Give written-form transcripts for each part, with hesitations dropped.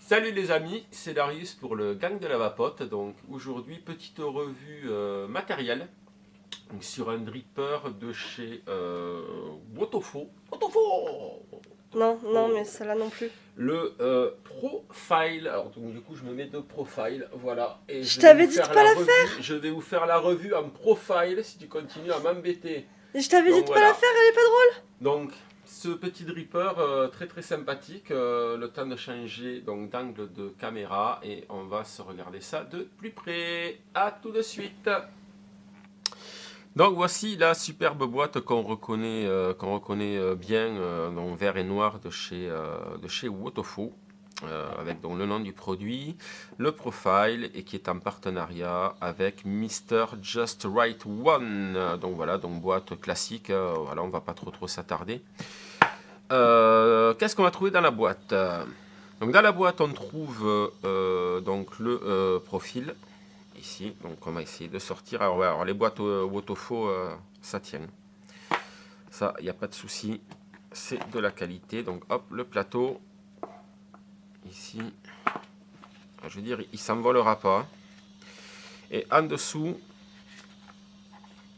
Salut les amis, c'est Darius pour le Gang de la Vapote. Donc aujourd'hui, petite revue matérielle donc, sur un dripper de chez Wotofo. Wotofo Non, non, mais ça là non plus. Le Profile. Alors donc, du coup, je me mets de Profile, voilà. Et Je vais t'avais vous dit de faire pas la revue. faire. Je vais vous faire la revue en Profile si tu continues à m'embêter. Je t'avais dit Donc de pas la voilà. faire, elle est pas drôle. Donc ce petit dripper très sympathique, le temps de changer donc d'angle de caméra et on va se regarder ça de plus près. À tout de suite. Donc voici la superbe boîte qu'on reconnaît bien, donc vert et noir de chez Wotofo. Avec donc le nom du produit, le profile et qui est en partenariat avec Mr. Just Right One. Donc voilà, donc boîte classique, voilà, on va pas trop s'attarder. Qu'est-ce qu'on va trouver dans la boîte? Donc dans la boîte on trouve donc le profil ici, donc on va essayer de sortir. Alors, ouais, alors les boîtes Wotofo ça tient, ça il n'y a pas de souci, c'est de la qualité. Donc hop, le plateau ici, je veux dire il s'envolera pas, et en dessous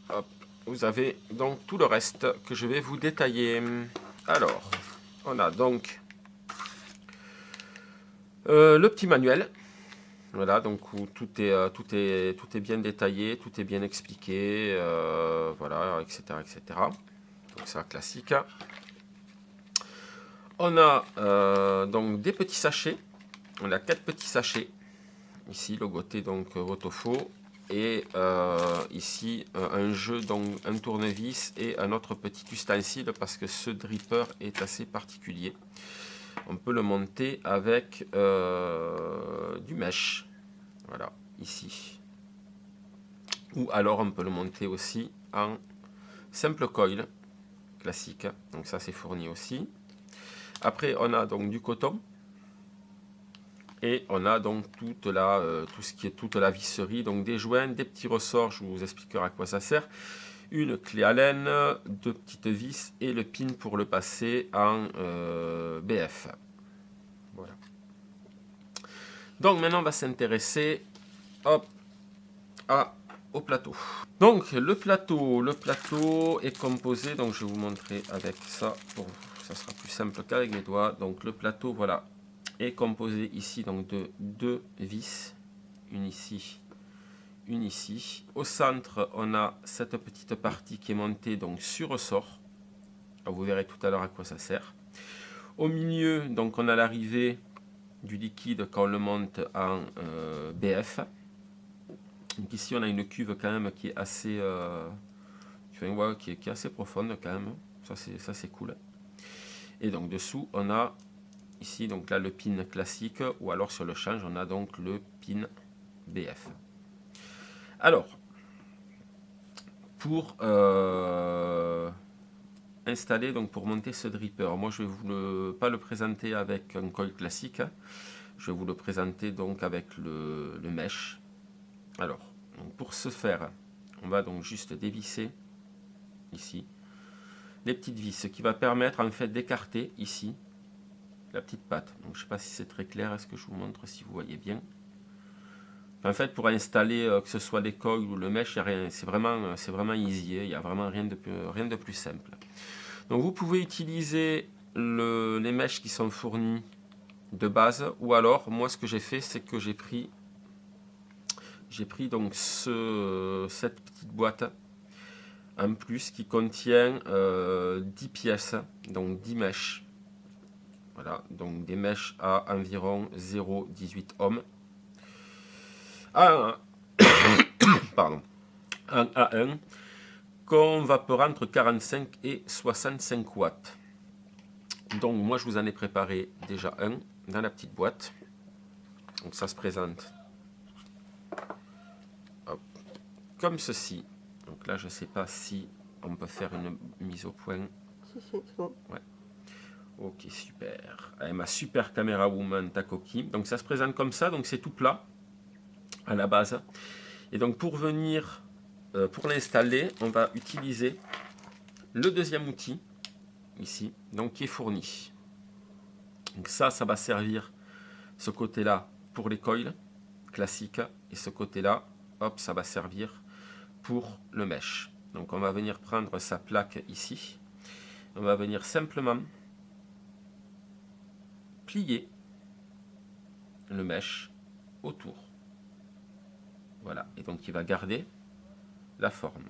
hop, vous avez donc tout le reste que je vais vous détailler. Alors on a donc le petit manuel, voilà, donc où tout est bien détaillé, tout est bien expliqué, voilà, etc. Donc ça classique. On a donc des petits sachets, on a 4 petits sachets, ici logoté donc Wotofo, et ici un jeu, donc un tournevis et un autre petit ustensile parce que ce dripper est assez particulier. On peut le monter avec du mesh, voilà, ici. Ou alors on peut le monter aussi en simple coil classique, donc ça c'est fourni aussi. Après on a donc du coton, et on a donc toute la visserie, donc des joints, des petits ressorts, je vous expliquerai à quoi ça sert, une clé Allen, 2 petites vis et le pin pour le passer en BF. Voilà. Donc maintenant on va s'intéresser au plateau. Donc le plateau est composé, donc je vais vous montrer avec ça, ça sera plus simple qu'avec mes doigts. Donc le plateau, voilà, est composé ici donc de 2 vis, une ici, une ici. Au centre, on a cette petite partie qui est montée donc sur ressort. Vous verrez tout à l'heure à quoi ça sert. Au milieu, donc on a l'arrivée du liquide quand on le monte en BF. Donc ici on a une cuve quand même qui est assez qui est assez profonde quand même. Ça c'est cool. Et donc dessous on a ici donc là le pin classique, ou alors sur le change on a donc le pin BF. Alors pour installer, donc pour monter ce dripper, moi je vais pas le présenter avec un coil classique, je vais vous le présenter donc avec le mesh. Alors donc pour ce faire, on va donc juste dévisser ici les petites vis, ce qui va permettre en fait d'écarter ici la petite patte. Donc je sais pas si c'est très clair, est-ce que je vous montre si vous voyez bien. En fait pour installer que ce soit les coils ou le mesh, c'est vraiment easy, il n'y a vraiment rien de plus simple. Donc vous pouvez utiliser les mèches qui sont fournis de base, ou alors moi ce que j'ai fait, c'est que j'ai pris donc cette petite boîte en plus qui contient 10 pièces, donc 10 mèches. Voilà, donc des mèches à environ 0,18 ohms. Pardon, un A1 qu'on vapeur entre 45 et 65 watts. Donc moi je vous en ai préparé déjà un dans la petite boîte. Donc ça se présente comme ceci. Donc là je ne sais pas si on peut faire une mise au point. Si, c'est bon. Ouais. Ok, super. Avec ma super caméra woman Takoki. Donc ça se présente comme ça, donc c'est tout plat à la base. Et donc pour l'installer, on va utiliser le deuxième outil ici, donc qui est fourni. Donc ça va servir ce côté-là pour les coils classiques et ce côté-là, hop, ça va servir pour le mesh. Donc on va venir prendre sa plaque ici, on va venir simplement plier le mesh autour. Voilà, et donc il va garder la forme.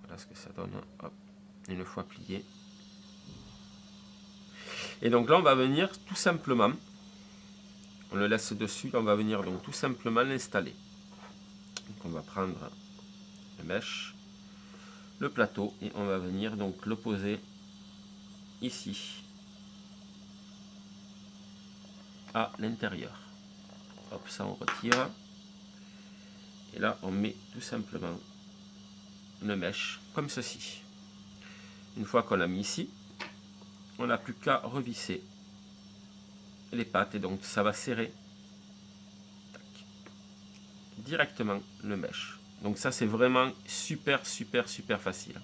Voilà ce que ça donne, hop, une fois plié. Et donc là on va venir tout simplement, on le laisse dessus, on va venir donc tout simplement l'installer. Donc on va prendre le mesh, le plateau, et on va venir donc le poser ici à l'intérieur. Hop, ça on retire. Et là on met tout simplement le mesh comme ceci. Une fois qu'on l'a mis ici, on n'a plus qu'à revisser les pattes et donc ça va serrer directement le mesh. Donc ça c'est vraiment super facile.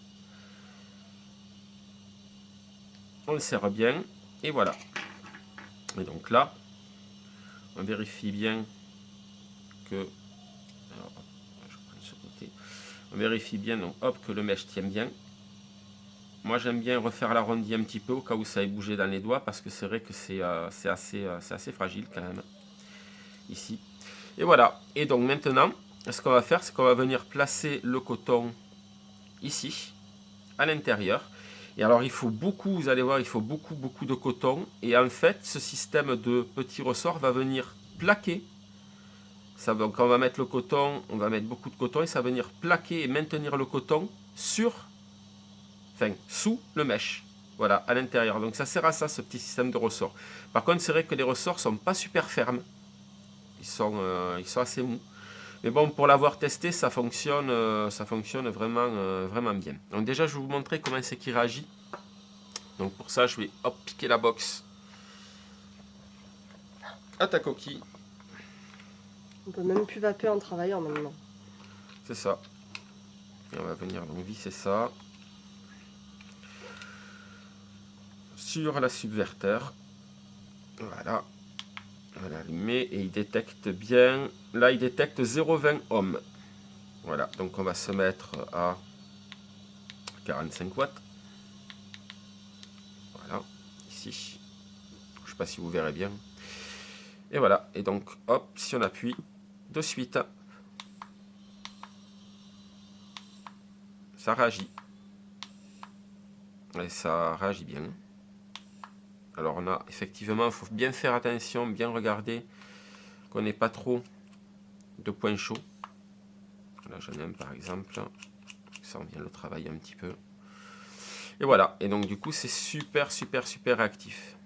On le serre bien et voilà. Et donc là on vérifie bien que, alors, je prends ce côté, on vérifie bien donc hop que le mesh tient bien. Moi j'aime bien refaire l'arrondi un petit peu au cas où ça ait bougé dans les doigts, parce que c'est vrai que c'est assez fragile quand même ici. Et voilà, et donc maintenant ce qu'on va faire, c'est qu'on va venir placer le coton ici à l'intérieur. Et alors il faut beaucoup, vous allez voir, il faut beaucoup de coton, et en fait ce système de petits ressorts va venir plaquer ça. Donc on va mettre le coton, on va mettre beaucoup de coton et ça va venir plaquer et maintenir le coton sous le mesh, voilà, à l'intérieur. Donc ça sert à ça, ce petit système de ressorts. Par contre c'est vrai que les ressorts sont pas super fermes, ils sont assez mous. Mais bon, pour l'avoir testé, ça fonctionne vraiment bien. Donc déjà, je vais vous montrer comment c'est qu'il réagit. Donc pour ça, je vais hop, piquer la box à ta coquille. On peut même plus vaper en travaillant maintenant. C'est ça. Et on va venir donc visser ça sur la subverteur. Voilà. On va l'allumer et il détecte bien. Là, il détecte 0,20 ohms. Voilà, donc on va se mettre à 45 watts. Voilà, ici. Je ne sais pas si vous verrez bien. Et voilà, et donc, hop, si on appuie de suite, ça réagit. Et ça réagit bien. Alors on a, effectivement, il faut bien faire attention, bien regarder qu'on n'ait pas trop de points chauds. Là j'en ai un par exemple, ça on vient le travailler un petit peu. Et voilà, et donc du coup c'est super réactif.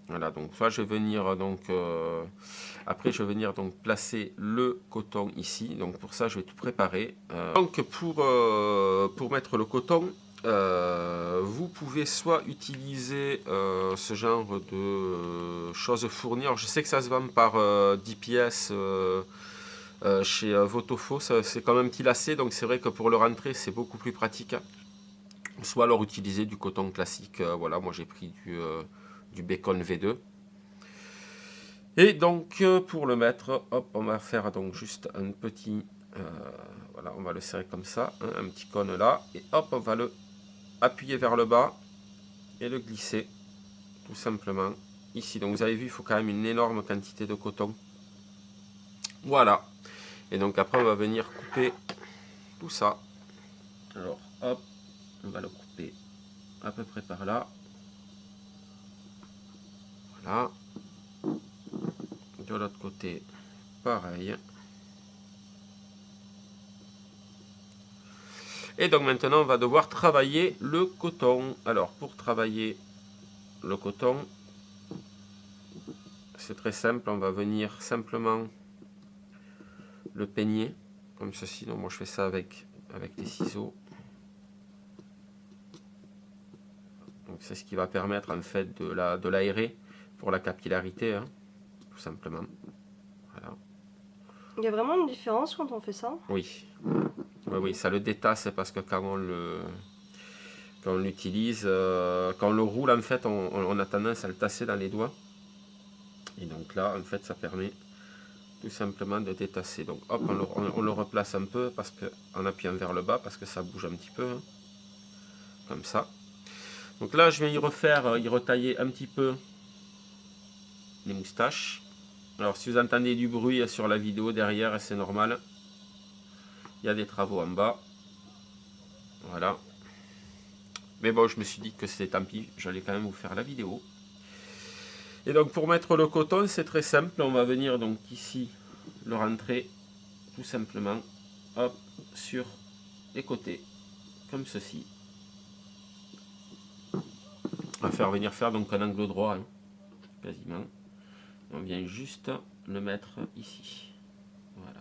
Voilà, donc soit je vais venir donc après je vais venir donc placer le coton ici. Donc pour ça je vais tout préparer. Donc pour mettre le coton, vous pouvez soit utiliser ce genre de choses fournies. Alors je sais que ça se vend par 10 pièces chez Votofo, c'est quand même un petit lacet, donc c'est vrai que pour le rentrer c'est beaucoup plus pratique. Soit alors utiliser du coton classique, voilà, moi j'ai pris du bacon V2. Et donc pour le mettre, hop, on va faire donc juste un petit, voilà, on va le serrer comme ça, hein, un petit cône là, et hop, on va le appuyer vers le bas et le glisser tout simplement ici. Donc vous avez vu, il faut quand même une énorme quantité de coton. Voilà. Et donc après on va venir couper tout ça. Alors hop, on va le couper à peu près par là. Voilà. De l'autre côté, pareil. Et donc maintenant on va devoir travailler le coton. Alors pour travailler le coton, c'est très simple, on va venir simplement le peigner comme ceci. Donc moi je fais ça avec des ciseaux. Donc c'est ce qui va permettre en fait de l'aérer pour la capillarité, hein, tout simplement. Voilà. Il y a vraiment une différence quand on fait ça? Oui. Oui, ça le détasse parce que quand on l'utilise, quand on le roule en fait, on a tendance à le tasser dans les doigts. Et donc là, en fait, ça permet tout simplement de détasser. Donc hop, on le replace un peu parce que, en appuyant vers le bas, parce que ça bouge un petit peu, hein, comme ça. Donc là, je vais y retailler un petit peu les moustaches. Alors si vous entendez du bruit sur la vidéo derrière, c'est normal. Il y a des travaux en bas. Voilà. Mais bon, je me suis dit que c'était tant pis, j'allais quand même vous faire la vidéo. Et donc pour mettre le coton, c'est très simple. On va venir donc ici le rentrer tout simplement, hop, sur les côtés, comme ceci. On va venir faire donc un angle droit, hein, quasiment. On vient juste le mettre ici. Voilà.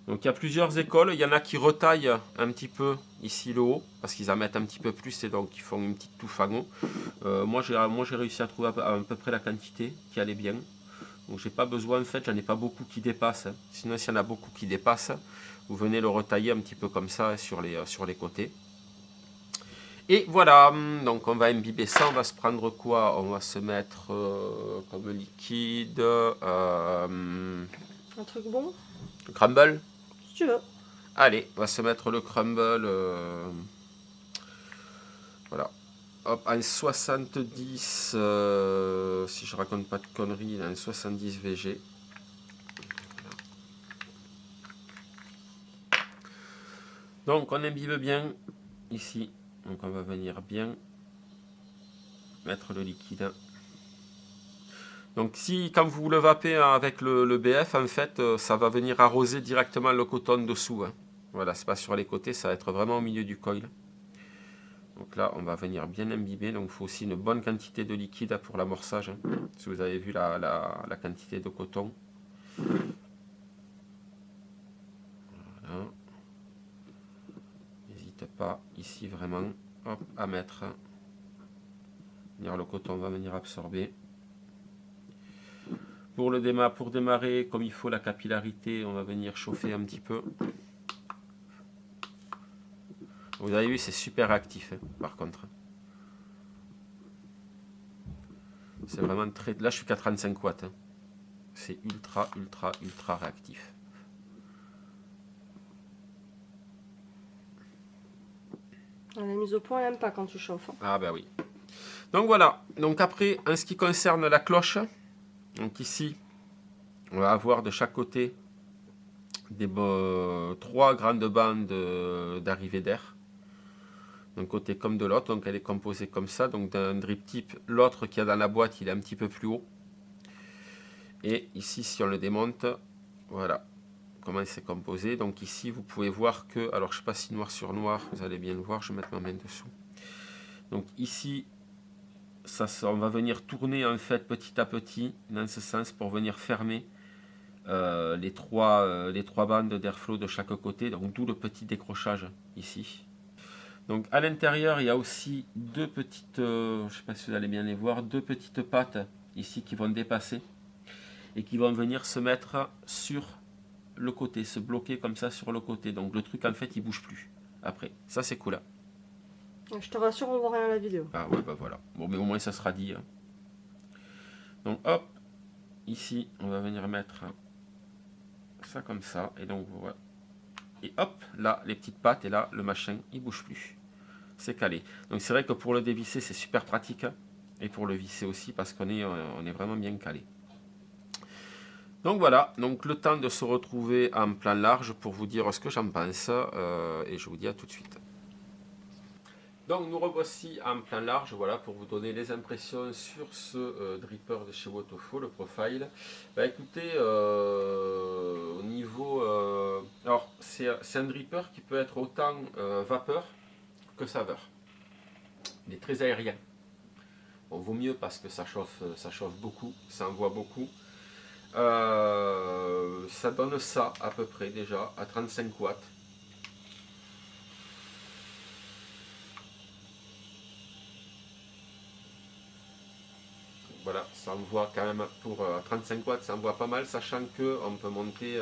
Donc il y a plusieurs écoles. Il y en a qui retaillent un petit peu ici le haut, parce qu'ils en mettent un petit peu plus et donc ils font une petite touffe en haut. Moi j'ai réussi à trouver à peu près la quantité qui allait bien. Donc j'ai pas besoin, en fait, j'en ai pas beaucoup qui dépassent. Sinon, s'il y en a beaucoup qui dépassent, vous venez le retailler un petit peu comme ça sur les côtés. Et voilà, donc on va imbiber ça. On va se prendre quoi? On va se mettre comme liquide Un truc bon? le crumble. Si tu veux. Allez, on va se mettre le crumble. Voilà. Hop, un 70, si je raconte pas de conneries, un 70 VG. Donc on imbibe bien ici. Donc on va venir bien mettre le liquide. Donc si quand vous le vapez avec le BF, en fait, ça va venir arroser directement le coton dessous. Hein. Voilà, c'est pas sur les côtés, ça va être vraiment au milieu du coil. Donc là, on va venir bien imbiber. Donc il faut aussi une bonne quantité de liquide pour l'amorçage. Hein. Si vous avez vu la quantité de coton. Voilà. N'hésite pas ici vraiment hop, à mettre. Le coton va venir absorber. Pour démarrer comme il faut la capillarité, on va venir chauffer un petit peu. Vous avez vu, c'est super réactif, hein, par contre. C'est vraiment très... Là, je suis qu'à 35 watts. Hein. C'est ultra réactif. La mise au point, elle n'aime pas quand tu chauffes. Hein. Ah ben oui. Donc voilà. Donc après, en ce qui concerne la cloche, donc ici, on va avoir de chaque côté trois grandes bandes d'arrivée d'air. D'un côté comme de l'autre, donc elle est composée comme ça, donc d'un drip tip. L'autre qui a dans la boîte, il est un petit peu plus haut. Et ici, si on le démonte, voilà comment c'est composé. Donc ici, vous pouvez voir que, alors je ne sais pas si noir sur noir, vous allez bien le voir, je vais mettre ma main dessous. Donc ici, on va venir tourner en fait petit à petit dans ce sens pour venir fermer les trois bandes d'airflow de chaque côté, donc d'où le petit décrochage ici. Donc à l'intérieur, il y a aussi deux petites, je ne sais pas si vous allez bien les voir, deux petites pattes ici qui vont dépasser et qui vont venir se mettre sur le côté, se bloquer comme ça sur le côté. Donc le truc en fait il bouge plus après. Ça c'est cool. Hein. Je te rassure, on voit rien à la vidéo. Ah ouais bah voilà. Bon mais au moins ça sera dit. Hein. Donc hop, ici on va venir mettre ça comme ça. Et donc voilà. Et hop, là les petites pattes et là le machin il bouge plus. C'est calé. Donc c'est vrai que pour le dévisser c'est super pratique. Hein. Et pour le visser aussi parce qu'on est vraiment bien calé. Donc voilà, donc le temps de se retrouver en plan large pour vous dire ce que j'en pense et je vous dis à tout de suite. Donc nous revoici en plan large, voilà, pour vous donner les impressions sur ce dripper de chez Wotofo, le profile. Bah écoutez, au niveau... alors c'est un dripper qui peut être autant vapeur que saveur. Il est très aérien. Bon, vaut mieux parce que ça chauffe beaucoup, ça envoie beaucoup. Ça donne ça à peu près déjà à 35 watts. Voilà, ça envoie quand même pour 35 watts, ça envoie pas mal, sachant que on peut monter,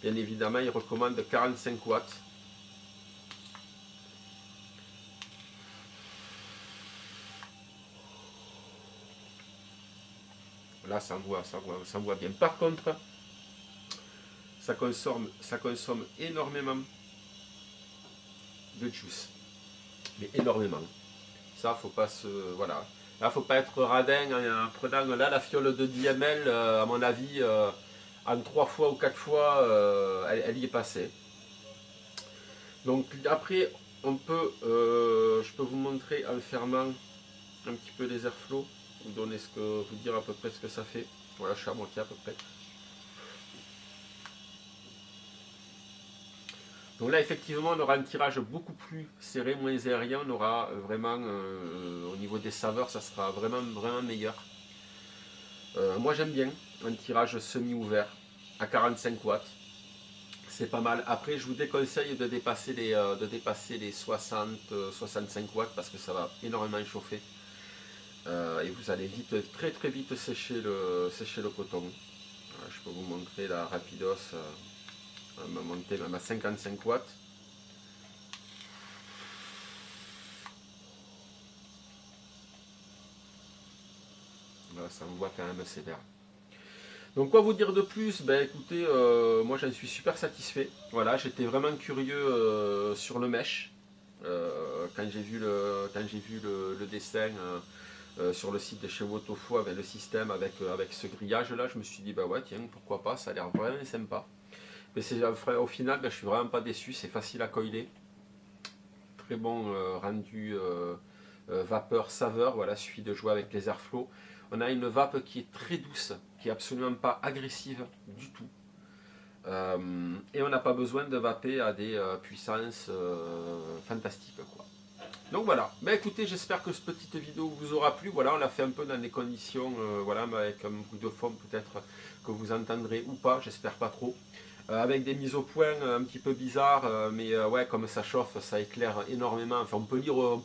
bien évidemment, il recommande 45 watts. Là, ça envoie bien. Par contre, ça consomme énormément de juice. Mais énormément. Ça, faut pas se... Voilà. Là, faut pas être radin en prenant là, la fiole de 10 ml, à mon avis, en 3 fois ou 4 fois, elle y est passée. Donc après, on peut, je peux vous montrer en fermant un petit peu les airflows, vous dire à peu près ce que ça fait. Voilà, je suis à moitié à peu près. Donc là, effectivement, on aura un tirage beaucoup plus serré, moins aérien. On aura vraiment, au niveau des saveurs, ça sera vraiment meilleur. Moi, j'aime bien un tirage semi-ouvert à 45 watts. C'est pas mal. Après, je vous déconseille de dépasser les 60-65 watts parce que ça va énormément chauffer. Et vous allez vite, très vite sécher le coton. Voilà, je peux vous montrer la rapidos. On va monter même à 55 watts. Là, ça envoie quand même sévère. Donc quoi vous dire de plus? Ben écoutez, moi j'en suis super satisfait. Voilà, j'étais vraiment curieux sur le mesh. Quand j'ai vu le dessin sur le site de chez Wotofo avec le système, avec ce grillage là, je me suis dit bah ouais tiens, pourquoi pas, ça a l'air vraiment sympa. Mais au final, ben, je suis vraiment pas déçu, c'est facile à coiler. Très bon rendu vapeur saveur, voilà, suffit de jouer avec les airflows. On a une vape qui est très douce, qui est absolument pas agressive du tout. Et on n'a pas besoin de vaper à des puissances fantastiques, quoi. Donc voilà, ben écoutez, j'espère que cette petite vidéo vous aura plu. Voilà, on l'a fait un peu dans des conditions, voilà, avec un bruit de fond peut-être que vous entendrez ou pas, j'espère pas trop. Avec des mises au point un petit peu bizarres, mais ouais, comme ça chauffe, ça éclaire énormément. Enfin, on peut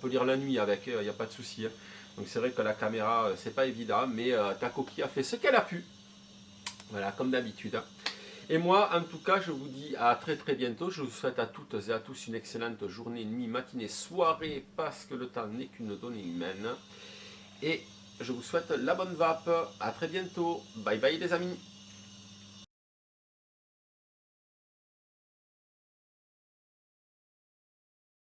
lire la nuit avec, il n'y a pas de souci. Hein. Donc c'est vrai que la caméra, c'est pas évident, mais ta coquille a fait ce qu'elle a pu. Voilà, comme d'habitude. Hein. Et moi, en tout cas, je vous dis à très bientôt. Je vous souhaite à toutes et à tous une excellente journée, nuit, matinée, soirée, parce que le temps n'est qu'une donnée humaine. Et je vous souhaite la bonne vape. À très bientôt. Bye bye les amis.